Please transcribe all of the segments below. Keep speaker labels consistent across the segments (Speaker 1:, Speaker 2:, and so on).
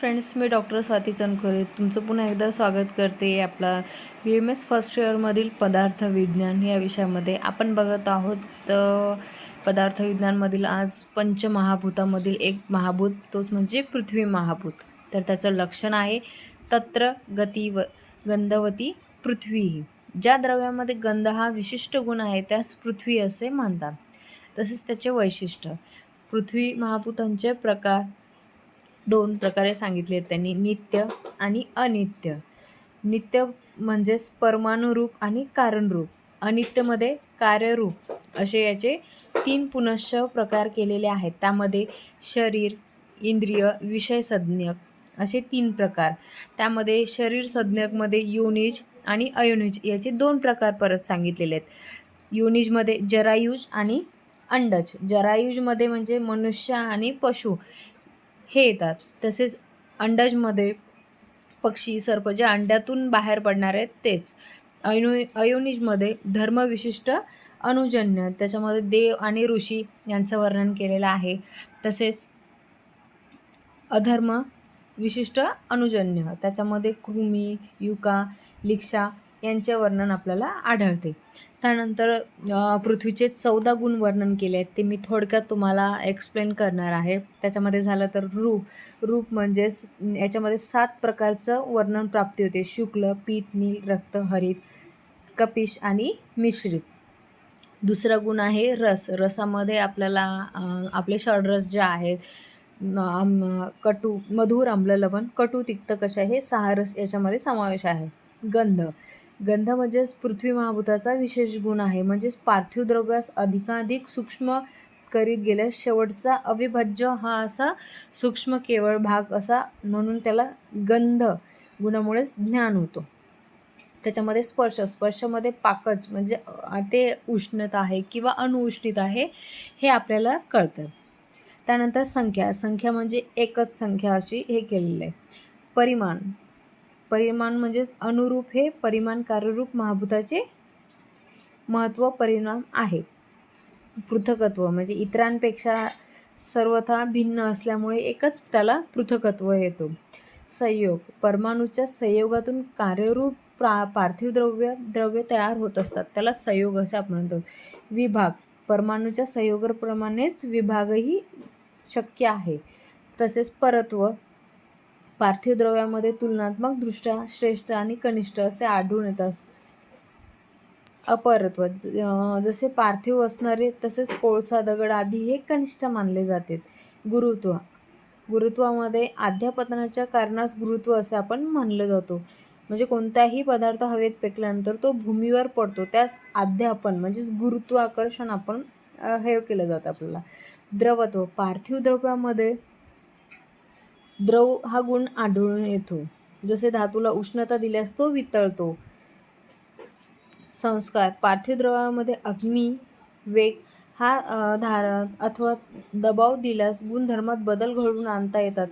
Speaker 1: Friends, मी doctor Swati चनखोरे तुमचं पुन्हा एकदा स्वागत करते. आपला BMS फर्स्ट इयरमधील पदार्थ विज्ञान या विषयामध्ये आपण बघत आहोत. तर पदार्थ विज्ञानमधील आज पंचमहाभूतामधील एक महाभूत, तोच म्हणजे पृथ्वी महाभूत. तर त्याचं लक्षण आहे तत्र गती गंधवती पृथ्वी. ज्या द्रव्यामध्ये गंध हा विशिष्ट गुण आहे त्यास पृथ्वी असे म्हणतात. तसेच त्याचे वैशिष्ट्य. पृथ्वी महाभूतांचे प्रकार दोन प्रकारे सांगितले आहेत त्यांनी, नित्य आणि अनित्य. नित्य म्हणजेच परमाणुरूप आणि कारणरूप. अनित्यमध्ये कार्यरूप असे याचे 3 पुनश्च प्रकार केलेले आहेत. त्यामध्ये शरीर, इंद्रिय, विषय संज्ञक असे 3 प्रकार. त्यामध्ये शरीर संज्ञकमध्ये योनिज आणि अयोनिज याचे 2 प्रकार परत सांगितलेले आहेत. योनिजमध्ये जरायुज आणि अंडज. जरायुजमध्ये म्हणजे मनुष्य आणि पशु हे येतात. तसेच अंडजमध्ये पक्षी, सर्प जे अंड्यातून बाहेर पडणार आहेत तेच. अयोनिजमध्ये धर्मविशिष्ट अनुजन्य, त्याच्यामध्ये देव आणि ऋषी यांचं वर्णन केलेलं आहे. तसेच अधर्म विशिष्ट अनुजन्य, त्याच्यामध्ये कृमी, युका, लिक्षा यांचे वर्णन आपल्याला आढळते. त्यानंतर पृथ्वीचे 14 गुण वर्णन केले आहेत, ते मी थोडक्यात तुम्हाला एक्सप्लेन करणार आहे. त्याच्यामध्ये झालं तर रूप म्हणजेच याच्यामध्ये 7 प्रकारचं वर्णन प्राप्ती होते. शुक्ल, पीत, नील, रक्त, हरित, कपिश आणि मिश्रित. दुसरा गुण आहे रस. रसामध्ये आपल्याला आपले षड्रस जे आहेत, कटू, मधुर, आम्ल, लवण, कटू, तिक्त, कषाय हे 6 रस याच्यामध्ये समावेश आहे. गंध म्हणजेच पृथ्वी महाभूताचा विशेष गुण आहे. म्हणजेच पार्थिव द्रव्यास अधिकाधिक सूक्ष्म करीत गेल्यास शेवटचा अविभाज्य हा असा सूक्ष्म केवळ भाग असा, म्हणून त्याला गंध गुणामुळेच ज्ञान होतो. त्याच्यामध्ये स्पर्शमध्ये पाकच म्हणजे ते उष्णता आहे किंवा अणुउष्णित आहे हे आपल्याला कळतं. त्यानंतर संख्या म्हणजे एकच संख्या अशी हे केलेलं आहे. परिमाण म्हणजेच अनुरूप हे परिमाण कार्यरूप महाभूताचे महत्त्व परिणाम आहे. पृथकत्व म्हणजे इतरांपेक्षा सर्वथा भिन्न असल्यामुळे एकच त्याला पृथकत्व येतो. संयोग, परमाणूच्या संयोगातून कार्यरूप पार्थिव द्रव्य तयार होत असतात, त्याला संयोग असे आपण म्हणतो. विभाग, परमाणूच्या संयोगाप्रमाणेच विभागही शक्य आहे. तसेच परत्व, पार्थिव द्रव्यामध्ये तुलनात्मक दृष्ट्या श्रेष्ठ आणि कनिष्ठ असे आढळून येतात. अपरत्व, जसे पार्थिव असणारे तसेच कोळसा, दगड आदी हे कनिष्ठ मानले जातात. गुरुत्वामध्ये अध्यापतनाच्या कारणास गुरुत्व असे आपण म्हणलं जातो. म्हणजे कोणताही पदार्थ हवेत फेकल्यानंतर तो भूमीवर पडतो, त्यास अध्यापन म्हणजेच गुरुत्वाकर्षण आपण हे केलं जातं आपल्याला. द्रवत्व, पार्थिव द्रव्यामध्ये द्रव हा गुण आढळून येतो. जसे धातूला उष्णता दिल्यास तो वितळतो. संस्कार, पार्थिव द्रव्यामध्ये अग्नी, वेग हा धारण अथवा दबाव दिल्यास गुणधर्मात बदल घडवून आणता येतात.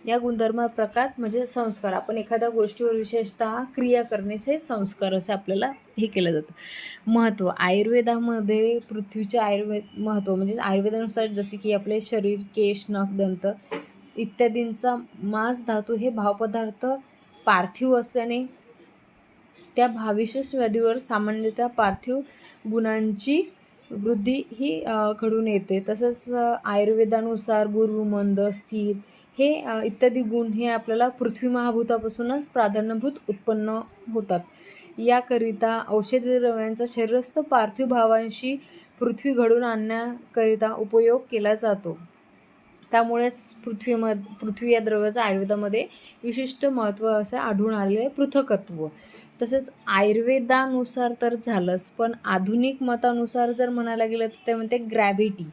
Speaker 1: या गुणधर्म प्रकार म्हणजे संस्कार. आपण एखाद्या गोष्टीवर विशेषतः क्रिया करण्याचे हे संस्कार असे आपल्याला हे केलं जातं. महत्त्व, आयुर्वेदामध्ये पृथ्वीचे महत्त्व म्हणजे आयुर्वेदानुसार जसे की आपले शरीर, केश, नख, दंत इत्यादींचा मांस धातू हे भावपदार्थ पार्थिव असल्याने त्या भाविशेष व्याधीवर सामान्यतः पार्थिव गुणांची वृद्धी ही घडून येते. तसंच आयुर्वेदानुसार गुरु, मंद, स्थिर हे इत्यादी गुण हे आपल्याला पृथ्वी महाभूतापासूनच प्राधान्यभूत उत्पन्न होतात. याकरिता औषधी द्रव्यांचा शरीरस्थ पार्थिव भावांशी पृथ्वी घडून आणण्याकरिता उपयोग केला जातो. त्यामुळेच पृथ्वी या द्रव्याचं आयुर्वेदामध्ये विशिष्ट महत्त्व असे आढळून आलेले आहे, पृथकत्व. तसेच आयुर्वेदानुसार तर झालंच, पण आधुनिक मतानुसार जर म्हणायला गेलं तर ते म्हणते ग्रॅव्हिटी.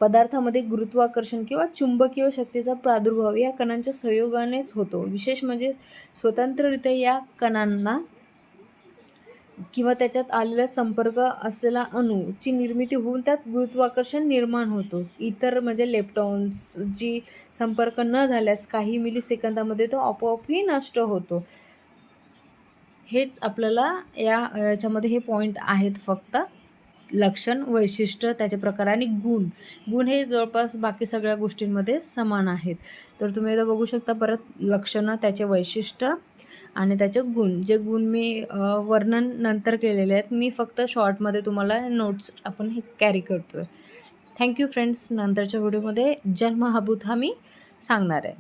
Speaker 1: पदार्थामध्ये गुरुत्वाकर्षण किंवा चुंबकीय शक्तीचा प्रादुर्भाव या कणांच्या संयोगानेच होतो. विशेष म्हणजे स्वतंत्ररित्या या कणांना किंवा त्याच्यात आलेला संपर्क असलेला अणूची निर्मिती होऊन त्यात गुरुत्वाकर्षण निर्माण होतो. इतर म्हणजे लेप्टॉन्सची संपर्क न झाल्यास काही मिलीसेकंदामध्ये तो आपोआपही नष्ट होतो. हेच आपल्याला याच्यामध्ये हे पॉईंट आहेत फक्त लक्षण, वैशिष्ट्य, त्याचे प्रकार आणि गुण. गुण हे जवळपास बाकी सगळ्या गोष्टींमध्ये समान आहेत. तर तुम्ही आता बघू शकता परत लक्षणं, त्याचे वैशिष्ट्य आणि त्याचे गुण. जे गुण मी वर्णन नंतर केलेले आहेत, मी फक्त शॉर्टमध्ये तुम्हाला नोट्स आपण हे कॅरी करतो आहे. Thank you friends. नंतरच्या व्हिडिओमध्ये जन्म हा मी सांगणार आहे.